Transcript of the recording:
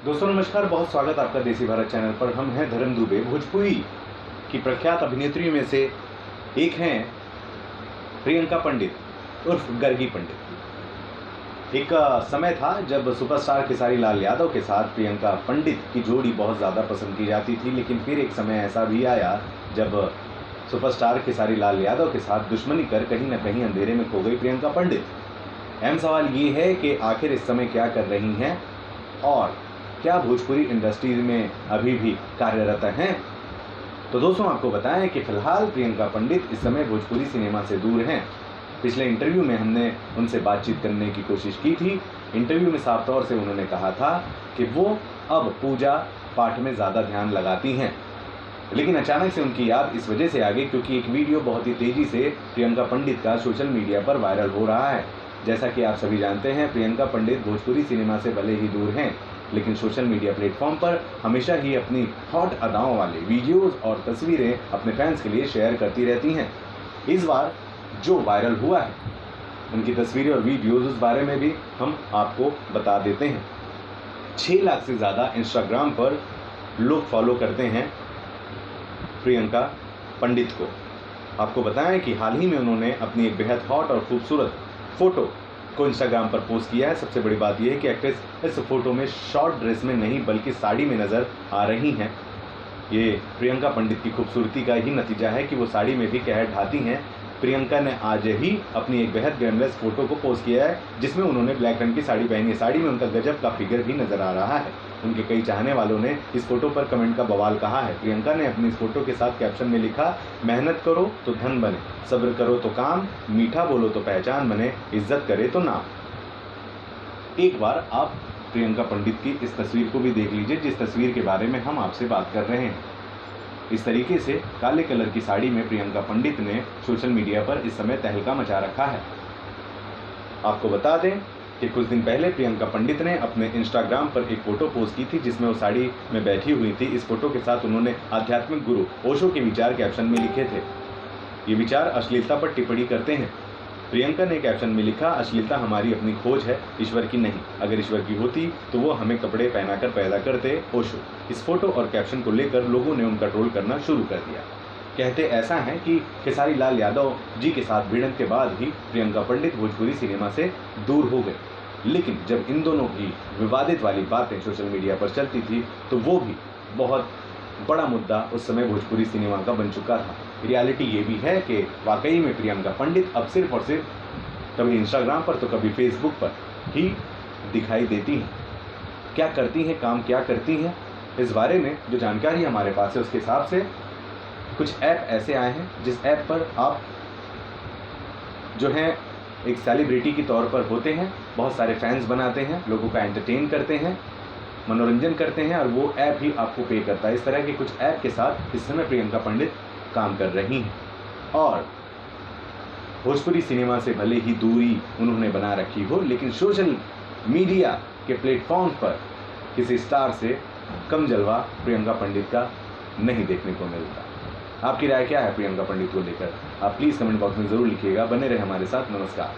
दोस्तों नमस्कार, बहुत स्वागत आपका देसी भारत चैनल पर। हम हैं धर्म दुबे। भोजपुरी की प्रख्यात अभिनेत्रियों में से एक हैं प्रियंका पंडित उर्फ गर्गी पंडित। एक समय था जब सुपरस्टार खेसारी लाल यादव के साथ प्रियंका पंडित की जोड़ी बहुत ज़्यादा पसंद की जाती थी, लेकिन फिर एक समय ऐसा भी आया जब सुपरस्टार खेसारी लाल यादव के साथ दुश्मनी कर कहीं ना कहीं अंधेरे में खो गई प्रियंका पंडित। अहम सवाल ये है कि आखिर इस समय क्या कर रही हैं और क्या भोजपुरी इंडस्ट्री में अभी भी कार्यरत हैं। तो दोस्तों आपको बताएं कि फिलहाल प्रियंका पंडित इस समय भोजपुरी सिनेमा से दूर हैं। पिछले इंटरव्यू में हमने उनसे बातचीत करने की कोशिश की थी। इंटरव्यू में साफ तौर से उन्होंने कहा था कि वो अब पूजा पाठ में ज़्यादा ध्यान लगाती हैं, लेकिन अचानक से उनकी याद इस वजह से आ गई क्योंकि एक वीडियो बहुत ही तेज़ी से प्रियंका पंडित का सोशल मीडिया पर वायरल हो रहा है। जैसा कि आप सभी जानते हैं, प्रियंका पंडित भोजपुरी सिनेमा से भले ही दूर हैं, लेकिन सोशल मीडिया प्लेटफॉर्म पर हमेशा ही अपनी हॉट अदाओं वाले वीडियोस और तस्वीरें अपने फैंस के लिए शेयर करती रहती हैं। इस बार जो वायरल हुआ है उनकी तस्वीरें और वीडियोस, उस बारे में भी हम आपको बता देते हैं। 6 लाख से ज़्यादा इंस्टाग्राम पर लोग फॉलो करते हैं प्रियंका पंडित को। आपको बताएं कि हाल ही में उन्होंने अपनी एक बेहद हॉट और खूबसूरत फोटो को इंस्टाग्राम पर पोस्ट किया है। सबसे बड़ी बात यह है कि एक्ट्रेस इस फोटो में शॉर्ट ड्रेस में नहीं बल्कि साड़ी में नज़र आ रही हैं। ये प्रियंका पंडित की खूबसूरती का ही नतीजा है कि वो साड़ी में भी कहर ढाती हैं। प्रियंका ने आज ही अपनी एक बेहद ग्लैमरस फोटो को पोस्ट किया है जिसमें उन्होंने ब्लैक रंग की साड़ी पहनी है। साड़ी में उनका गजब का फिगर भी नजर आ रहा है। उनके कई चाहने वालों ने इस फोटो पर कमेंट का बवाल कहा है। प्रियंका ने अपनी इस फोटो के साथ कैप्शन में लिखा, मेहनत करो तो धन बने, सब्र करो तो काम, मीठा बोलो तो पहचान बने, इज्जत करे तो नाम। एक बार आप प्रियंका पंडित की इस तस्वीर को भी देख लीजिए जिस तस्वीर के बारे में हम आपसे बात कर रहे हैं। इस तरीके से काले कलर की साड़ी में प्रियंका पंडित ने सोशल मीडिया पर इस समय तहलका मचा रखा है। आपको बता दें कि कुछ दिन पहले प्रियंका पंडित ने अपने इंस्टाग्राम पर एक फोटो पोस्ट की थी जिसमें वो साड़ी में बैठी हुई थी। इस फोटो के साथ उन्होंने आध्यात्मिक गुरु ओशो के विचार कैप्शन में लिखे थे। ये विचार अश्लीलता पर टिप्पणी करते हैं। प्रियंका ने कैप्शन में लिखा, अश्लीलता हमारी अपनी खोज है, ईश्वर की नहीं। अगर ईश्वर की होती तो वो हमें कपड़े पहनाकर पैदा करते, ओशो। इस फोटो और कैप्शन को लेकर लोगों ने उनका ट्रोल करना शुरू कर दिया। कहते ऐसा है कि खेसारी लाल यादव जी के साथ भिड़ंत के बाद ही प्रियंका पंडित भोजपुरी सिनेमा से दूर हो गए, लेकिन जब इन दोनों की विवादित वाली बातें सोशल मीडिया पर चलती थी तो वो भी बहुत बड़ा मुद्दा उस समय भोजपुरी सिनेमा का बन चुका था। रियलिटी ये भी है कि वाकई में प्रियंका पंडित अब सिर्फ और सिर्फ कभी इंस्टाग्राम पर तो कभी फेसबुक पर ही दिखाई देती हैं। क्या करती हैं, काम क्या करती हैं, इस बारे में जो जानकारी हमारे पास है उसके हिसाब से कुछ ऐप ऐसे आए हैं जिस ऐप पर आप जो हैं एक सेलिब्रिटी के तौर पर होते हैं, बहुत सारे फैंस बनाते हैं, लोगों का एंटरटेन करते हैं, मनोरंजन करते हैं और वो ऐप ही आपको पे करता है। इस तरह के कुछ ऐप के साथ इस समय प्रियंका पंडित काम कर रही हैं और भोजपुरी सिनेमा से भले ही दूरी उन्होंने बना रखी हो, लेकिन सोशल मीडिया के प्लेटफॉर्म पर किसी स्टार से कम जलवा प्रियंका पंडित का नहीं देखने को मिलता। आपकी राय क्या है प्रियंका पंडित को लेकर? आप प्लीज़ कमेंट बॉक्स में ज़रूर लिखिएगा। बने रहे हमारे साथ। नमस्कार।